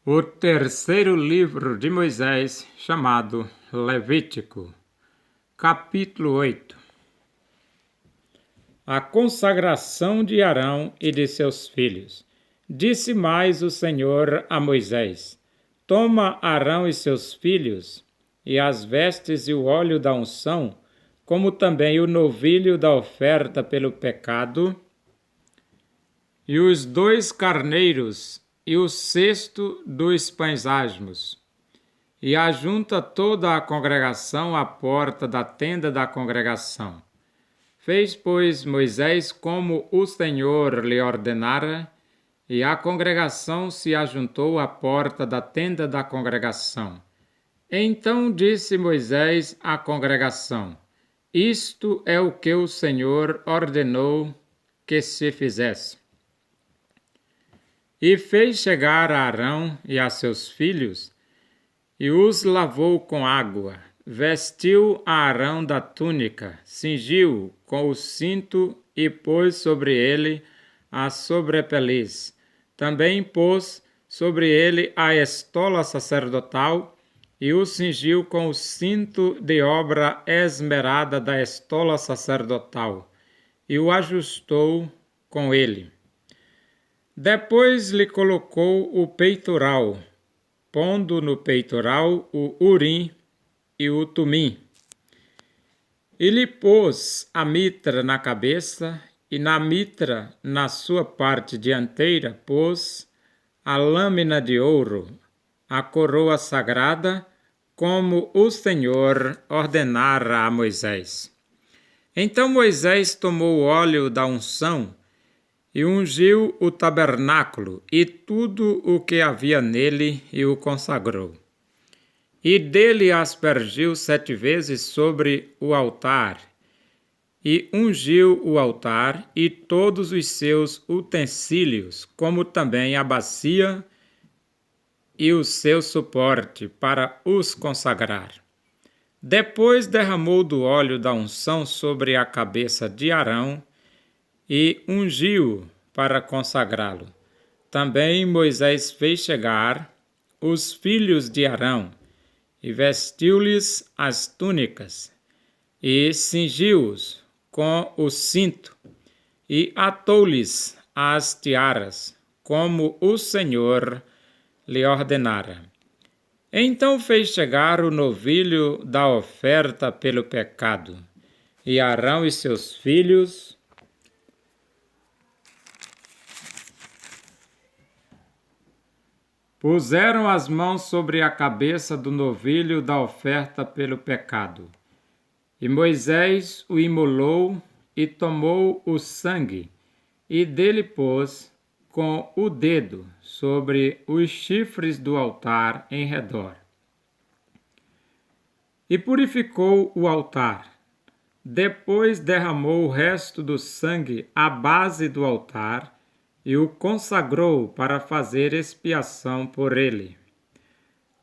O terceiro livro de Moisés, chamado Levítico, capítulo 8. A consagração de Arão e de seus filhos. Disse mais o Senhor a Moisés: Toma Arão e seus filhos, e as vestes e o óleo da unção, como também o novilho da oferta pelo pecado, e os 2 carneiros, e o cesto dos pães asmos, e ajunta toda a congregação à porta da tenda da congregação. Fez, pois, Moisés como o Senhor lhe ordenara, e a congregação se ajuntou à porta da tenda da congregação. Então disse Moisés à congregação: Isto é o que o Senhor ordenou que se fizesse. E fez chegar a Arão e a seus filhos, e os lavou com água. Vestiu a Arão da túnica, cingiu com o cinto e pôs sobre ele a sobrepeliz. Também pôs sobre ele a estola sacerdotal e o cingiu com o cinto de obra esmerada da estola sacerdotal, e o ajustou com ele. Depois lhe colocou o peitoral, pondo no peitoral o urim e o tumim. E lhe pôs a mitra na cabeça, e na mitra, na sua parte dianteira, pôs a lâmina de ouro, a coroa sagrada, como o Senhor ordenara a Moisés. Então Moisés tomou o óleo da unção e ungiu o tabernáculo e tudo o que havia nele, e o consagrou. E dele aspergiu 7 vezes sobre o altar, e ungiu o altar e todos os seus utensílios, como também a bacia e o seu suporte, para os consagrar. Depois derramou do óleo da unção sobre a cabeça de Arão, e ungiu para consagrá-lo. Também Moisés fez chegar os filhos de Arão, e vestiu-lhes as túnicas, e cingiu-os com o cinto, e atou-lhes as tiaras, como o Senhor lhe ordenara. Então fez chegar o novilho da oferta pelo pecado, e Arão e seus filhos puseram as mãos sobre a cabeça do novilho da oferta pelo pecado. E Moisés o imolou e tomou o sangue, e dele pôs com o dedo sobre os chifres do altar em redor. E purificou o altar. Depois derramou o resto do sangue à base do altar, e o consagrou para fazer expiação por ele.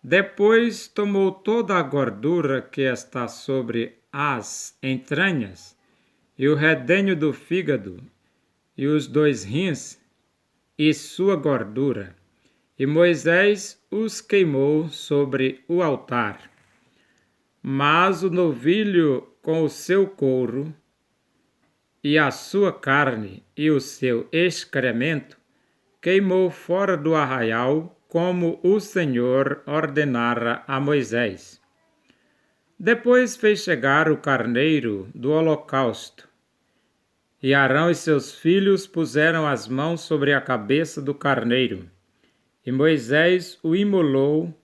Depois tomou toda a gordura que está sobre as entranhas, e o redenho do fígado, e os 2 rins, e sua gordura, e Moisés os queimou sobre o altar. Mas o novilho com o seu couro, e a sua carne e o seu excremento, queimou fora do arraial, como o Senhor ordenara a Moisés. Depois fez chegar o carneiro do holocausto, e Arão e seus filhos puseram as mãos sobre a cabeça do carneiro, e Moisés o imolou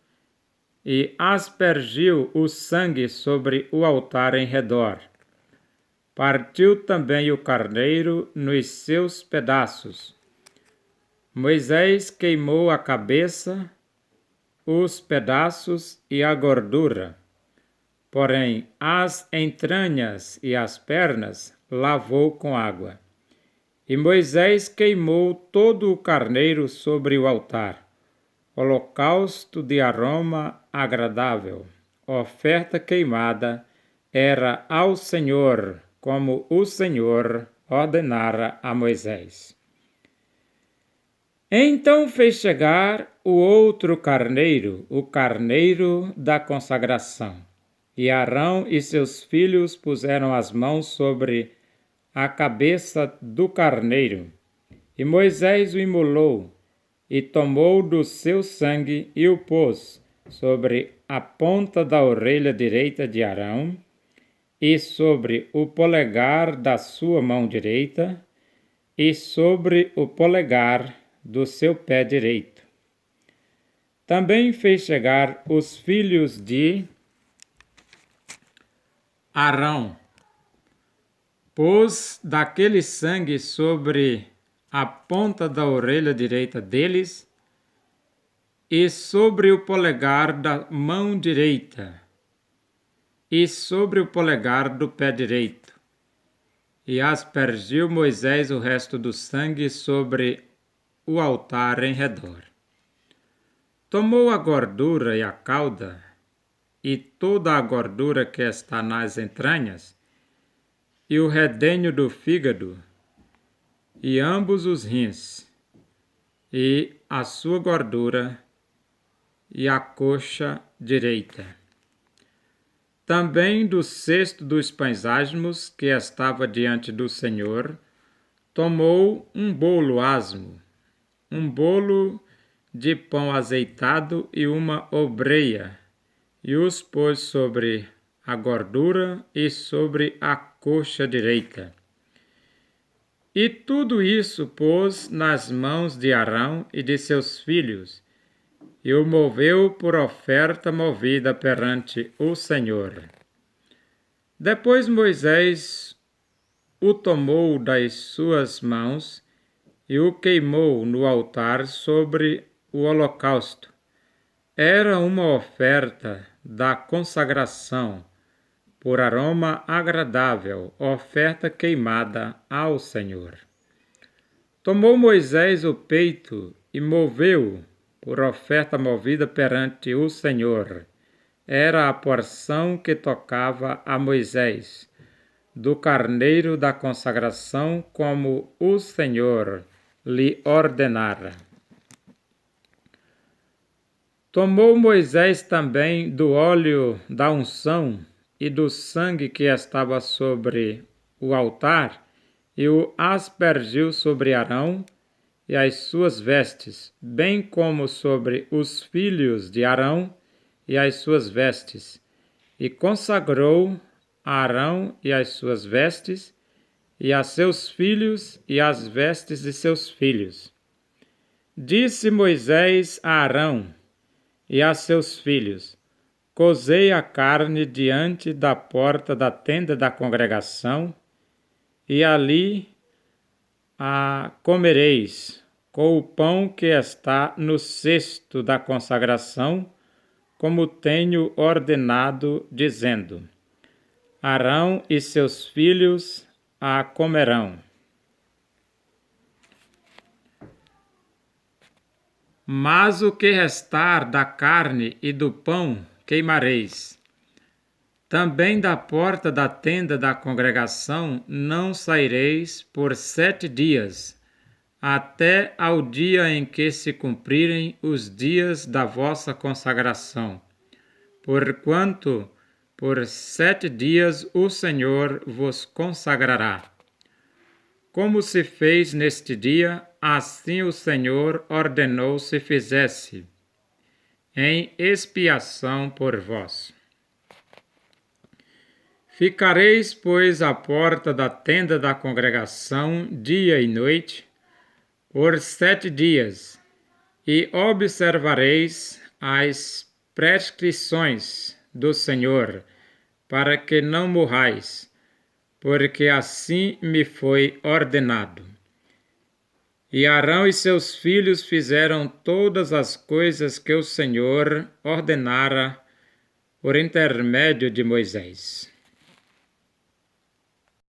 e aspergiu o sangue sobre o altar em redor. Partiu também o carneiro nos seus pedaços. Moisés queimou a cabeça, os pedaços e a gordura. Porém, as entranhas e as pernas lavou com água. E Moisés queimou todo o carneiro sobre o altar, holocausto de aroma agradável, oferta queimada, era ao Senhor, como o Senhor ordenara a Moisés. Então fez chegar o outro carneiro, o carneiro da consagração. E Arão e seus filhos puseram as mãos sobre a cabeça do carneiro. E Moisés o imolou, e tomou do seu sangue e o pôs sobre a ponta da orelha direita de Arão, e sobre o polegar da sua mão direita, e sobre o polegar do seu pé direito. Também fez chegar os filhos de Arão, pôs daquele sangue sobre a ponta da orelha direita deles e sobre o polegar da mão direita e sobre o polegar do pé direito. E aspergiu Moisés o resto do sangue sobre o altar em redor. Tomou a gordura e a cauda, e toda a gordura que está nas entranhas, e o redenho do fígado, e ambos os rins, e a sua gordura, e a coxa direita. Também do cesto dos pães asmos que estava diante do Senhor, tomou um bolo asmo, um bolo de pão azeitado e uma obreia, e os pôs sobre a gordura e sobre a coxa direita. E tudo isso pôs nas mãos de Arão e de seus filhos, e o moveu por oferta movida perante o Senhor. Depois Moisés o tomou das suas mãos e o queimou no altar sobre o holocausto. Era uma oferta da consagração, por aroma agradável, oferta queimada ao Senhor. Tomou Moisés o peito e moveu por oferta movida perante o Senhor. Era a porção que tocava a Moisés, do carneiro da consagração, como o Senhor lhe ordenara. Tomou Moisés também do óleo da unção e do sangue que estava sobre o altar, e o aspergiu sobre Arão e as suas vestes, bem como sobre os filhos de Arão e as suas vestes, e consagrou a Arão e as suas vestes, e a seus filhos e as vestes de seus filhos. Disse Moisés a Arão e a seus filhos: cozei a carne diante da porta da tenda da congregação, e ali a comereis, com o pão que está no cesto da consagração, como tenho ordenado, dizendo: Arão e seus filhos a comerão. Mas o que restar da carne e do pão queimareis. Também da porta da tenda da congregação não saireis por 7 dias, até ao dia em que se cumprirem os dias da vossa consagração, porquanto por 7 dias o Senhor vos consagrará. Como se fez neste dia, assim o Senhor ordenou se fizesse, em expiação por vós. Ficareis, pois, à porta da tenda da congregação dia e noite, por 7 dias, e observareis as prescrições do Senhor, para que não morrais, porque assim me foi ordenado. E Arão e seus filhos fizeram todas as coisas que o Senhor ordenara por intermédio de Moisés.